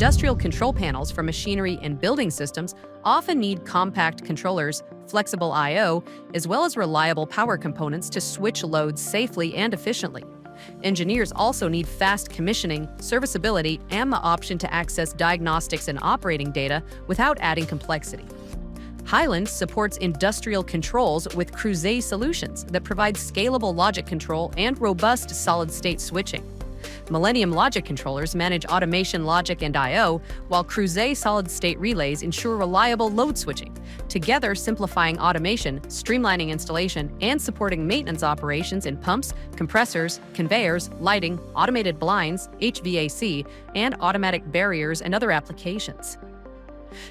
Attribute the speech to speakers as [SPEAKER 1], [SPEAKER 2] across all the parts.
[SPEAKER 1] Industrial control panels for machinery and building systems often need compact controllers, flexible I/O, as well as reliable power components to switch loads safely and efficiently. Engineers also need fast commissioning, serviceability, and the option to access diagnostics and operating data without adding complexity. Heilind supports industrial controls with Crouzet solutions that provide scalable logic control and robust solid-state switching. Millenium logic controllers manage automation logic and I/O, while Crouzet solid-state relays ensure reliable load switching, together simplifying automation, streamlining installation, and supporting maintenance operations in pumps, compressors, conveyors, lighting, automated blinds, HVAC, and automatic barriers and other applications.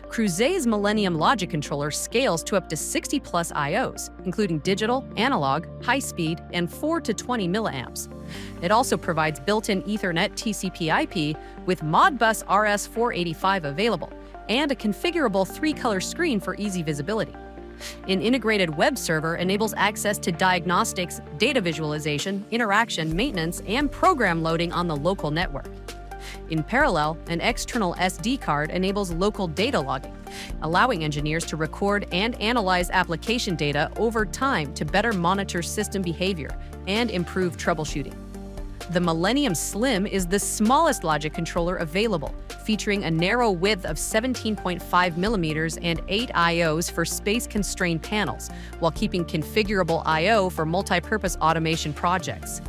[SPEAKER 1] Crouzet's Millenium logic controller scales to up to 60+ I/Os, including digital, analog, high-speed, and 4 to 20 milliamps. It also provides built-in Ethernet TCP/IP with Modbus RS485 available, and a configurable 3-color screen for easy visibility. An integrated web server enables access to diagnostics, data visualization, interaction, maintenance, and program loading on the local network. In parallel, an external SD card enables local data logging, allowing engineers to record and analyze application data over time to better monitor system behavior and improve troubleshooting. The Millenium Slim is the smallest logic controller available, featuring a narrow width of 17.5 millimeters and 8 I/Os for space-constrained panels, while keeping configurable I/O for multi-purpose automation projects.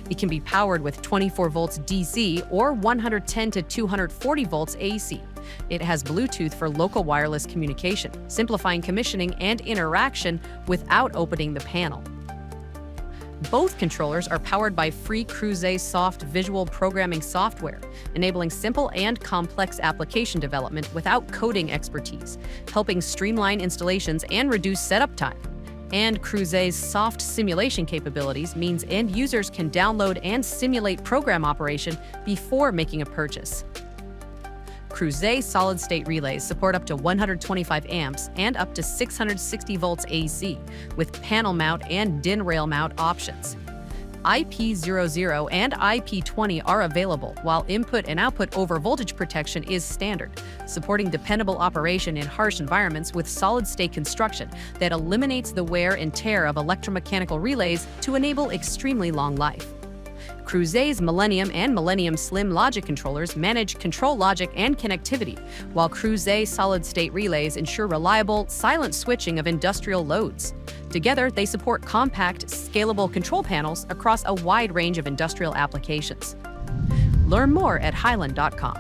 [SPEAKER 1] It can be powered with 24 volts DC or 110 to 240 volts AC. It has Bluetooth for local wireless communication, simplifying commissioning and interaction without opening the panel. Both controllers are powered by free Crouzet soft visual programming software, enabling simple and complex application development without coding expertise, helping streamline installations and reduce setup time. And Crouzet's soft simulation capabilities means end users can download and simulate program operation before making a purchase. Crouzet solid-state relays support up to 125 amps and up to 660 volts AC, with panel mount and DIN rail mount options. IP00 and IP20 are available, while input and output overvoltage protection is standard, supporting dependable operation in harsh environments with solid-state construction that eliminates the wear and tear of electromechanical relays to enable extremely long life. Crouzet's Millenium and Millenium Slim logic controllers manage control logic and connectivity, while Crouzet solid-state relays ensure reliable, silent switching of industrial loads. Together, they support compact, scalable control panels across a wide range of industrial applications. Learn more at Heilind.com.